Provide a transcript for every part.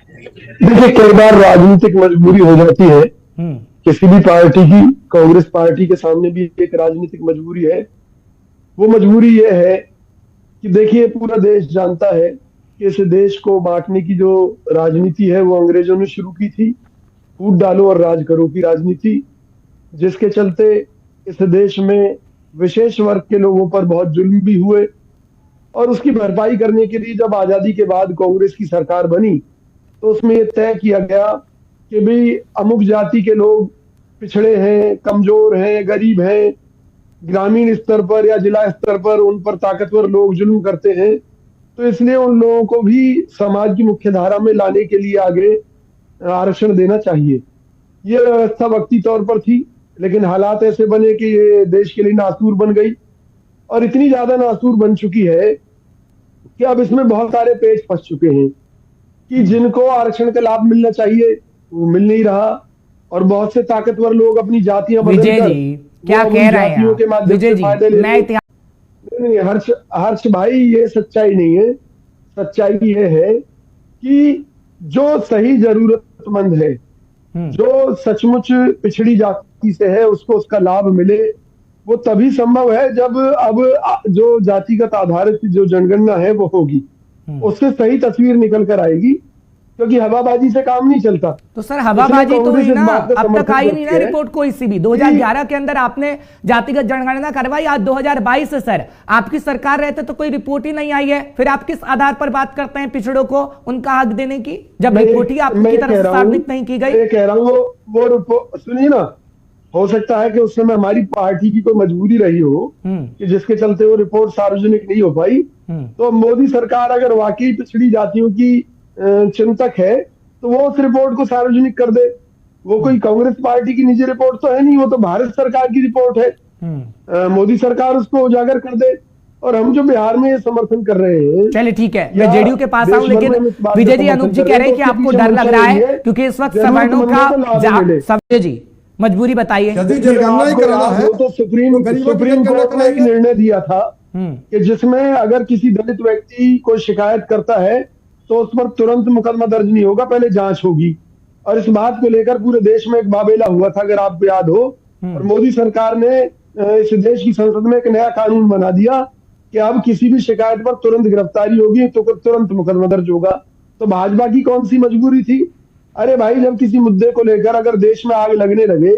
देखिए, कई बार राजनीतिक मजबूरी हो जाती है किसी भी पार्टी की। कांग्रेस पार्टी के सामने भी एक राजनीतिक मजबूरी है। वो मजबूरी ये है कि देखिए, पूरा देश जानता है कि इस देश को बांटने की जो राजनीति है वो अंग्रेजों ने शुरू की थी। फूट डालो और राज करो की राजनीति, जिसके चलते इस देश में विशेष वर्ग के लोगों पर बहुत जुल्म भी हुए। और उसकी भरपाई करने के लिए जब आजादी के बाद कांग्रेस की सरकार बनी, तो उसमें यह तय किया गया कि भाई अमुक जाति के लोग पिछड़े हैं, कमजोर हैं, गरीब हैं, ग्रामीण स्तर पर या जिला स्तर पर उन पर ताकतवर लोग जुल्म करते हैं, तो इसलिए उन लोगों को भी समाज की मुख्य धारा में लाने के लिए आगे आरक्षण देना चाहिए। ये व्यवस्था वक्ती तौर पर थी, लेकिन हालात ऐसे बने कि ये देश के लिए नासूर बन गई, और इतनी ज्यादा नासूर बन चुकी है कि अब इसमें बहुत सारे पेच फंस चुके हैं कि जिनको आरक्षण का लाभ मिलना चाहिए वो मिल नहीं रहा, और बहुत से ताकतवर लोग अपनी जातियां विजय जी क्या कह रहे हैं के माध्यम से फायदे ले रहे हैं। नहीं, हर्ष भाई, ये सच्चाई नहीं है। सच्चाई ये है कि जो सही जरूरतमंद है, जो सचमुच पिछड़ी जाति से है, उसको उसका लाभ मिले, वो तभी संभव है जब अब जो जातिगत आधारित जो जनगणना है वो होगी। उससे सही तस्वीर निकल कर आएगी, क्योंकि हवाबाजी से काम नहीं चलता। तो सर हवाबाजी तो हुई ना, अब तक आई नहीं ना रिपोर्ट कोई सी भी। 2011 के अंदर आपने जातिगत जनगणना करवाई, आज 2022 से सर आपकी सरकार रहते तो कोई रिपोर्ट ही नहीं आई है। फिर आप किस आधार पर बात करते हैं पिछड़ों को उनका हक देने की, जब रिपोर्ट ही आपकी तरफ से सार्वजनिक नहीं की गई? मैं कह रहा हूँ वो रिपोर्ट सुनिए ना, हो सकता है कि उस समय हमारी पार्टी की कोई मजबूरी रही हो कि जिसके चलते वो रिपोर्ट सार्वजनिक नहीं हो पाई। तो मोदी सरकार अगर वाकई पिछड़ी जातियों की चिंतक है तो वो उस रिपोर्ट को सार्वजनिक कर दे। वो कोई कांग्रेस पार्टी की निजी रिपोर्ट तो है नहीं, वो तो भारत सरकार की रिपोर्ट है। मोदी सरकार उसको उजागर कर दे, और हम जो बिहार में समर्थन कर रहे हैं। चलिए ठीक है, मैं जेडीयू के पास आऊं, लेकिन विजय जी, अनूप जी कह रहे हैं कि आपको डर लग रहा है क्योंकि इस वक्त सवर्णों का समझे जी मजबूरी बताइए। तो सुप्रीम कोर्ट ने एक निर्णय दिया था कि जिसमें अगर किसी दलित व्यक्ति को शिकायत करता है तो उस पर तुरंत मुकदमा दर्ज नहीं होगा, पहले जांच होगी। और इस बात को लेकर पूरे देश में एक बाबेला हुआ था, अगर आपको याद हो। और मोदी सरकार ने इस देश की संसद में एक नया कानून बना दिया कि अब किसी भी शिकायत पर तुरंत गिरफ्तारी होगी, तो तुरंत मुकदमा दर्ज होगा। तो भाजपा की कौन सी मजबूरी थी? अरे भाई, जब किसी मुद्दे को लेकर अगर देश में आग लगने लगे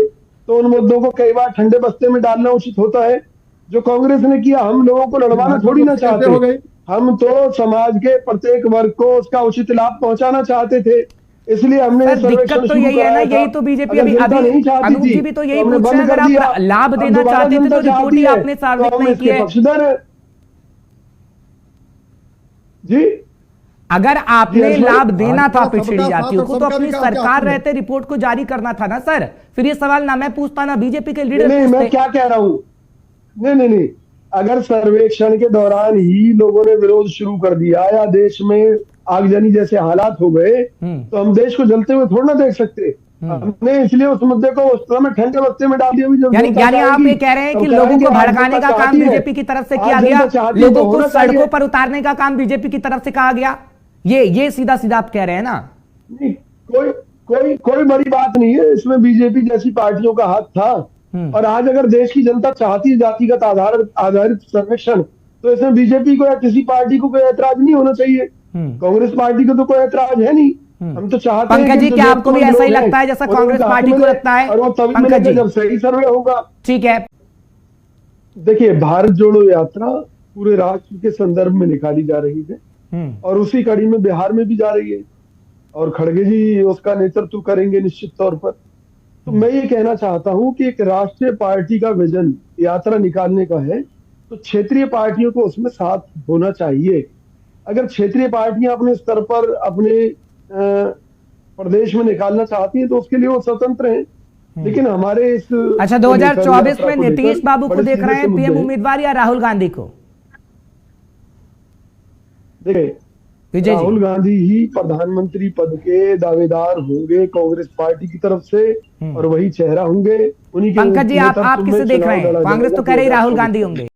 तो उन मुद्दों को कई बार ठंडे बस्ते में डालना उचित होता है। जो कांग्रेस ने किया, हम लोगों को लड़वाना थोड़ी ना चाहते, हम तो समाज के प्रत्येक वर्ग को उसका उचित लाभ पहुंचाना चाहते थे। इसलिए हमने दिक्कत तो यही है ना, यही तो बीजेपी अभी अनूप जी भी तो यही पूछ रहे हैं, अगर आप लाभ देना चाहते थे तो रिपोर्ट ही आपने सार्वजनिक नहीं की है। पक्षधर जी, अगर आपने लाभ देना था पिछड़ी जातियों को तो अपनी सरकार रहते रिपोर्ट को जारी करना था ना सर। फिर ये सवाल ना मैं पूछता ना बीजेपी के लीडर पूछते। मैं क्या कह रहा हूं, नहीं, अगर सर्वेक्षण के दौरान ही लोगों ने विरोध शुरू कर दिया या देश में आगजनी जैसे हालात हो गए तो हम देश को जलते हुए थोड़ा ना देख सकते। हमने इसलिए उस मुद्दे को उस समय ठंडे बस्ते में डाल दिया। यानी आप ये कह रहे हैं कि लोगों को भड़काने का काम बीजेपी की तरफ से किया गया, लोगों को सड़कों पर उतारने का काम बीजेपी की तरफ से कहा गया, ये सीधा सीधा आप कह रहे हैं ना? नहीं, कोई बड़ी बात नहीं है इसमें। बीजेपी जैसी पार्टियों का हाथ था, और आज अगर देश की जनता चाहती है जातिगत आधारित सर्वेक्षण, तो इसमें बीजेपी को या किसी पार्टी को कोई ऐतराज नहीं होना चाहिए। कांग्रेस पार्टी को तो कोई ऐतराज है नहीं। हम तो चाहते हैं। पंकज जी, क्या आपको भी ऐसा ही लगता है जैसा कांग्रेस पार्टी को लगता है? और वो तभी मिलेगा जब सही सर्वे होगा। ठीक है, देखिए, भारत जोड़ो यात्रा पूरे राष्ट्र के संदर्भ में निकाली जा रही है, और उसी कड़ी में बिहार में भी जा रही है, और खड़गे जी उसका नेतृत्व करेंगे निश्चित तौर पर। तो मैं ये कहना चाहता हूं कि एक राष्ट्रीय पार्टी का विजन यात्रा निकालने का है, तो क्षेत्रीय पार्टियों को उसमें साथ होना चाहिए। अगर क्षेत्रीय पार्टियां अपने स्तर पर अपने प्रदेश में निकालना चाहती हैं तो उसके लिए वो स्वतंत्र हैं। लेकिन हमारे इस 2024 में नीतीश बाबू को देख रहे हैं पीएम उम्मीदवार या राहुल गांधी को? देखिए, राहुल गांधी ही प्रधानमंत्री पद के दावेदार होंगे कांग्रेस पार्टी की तरफ से, और वही चेहरा होंगे। उन्हीं के। पंकज जी, आप किसे देख रहे हैं? कांग्रेस तो कह रही राहुल गांधी होंगे।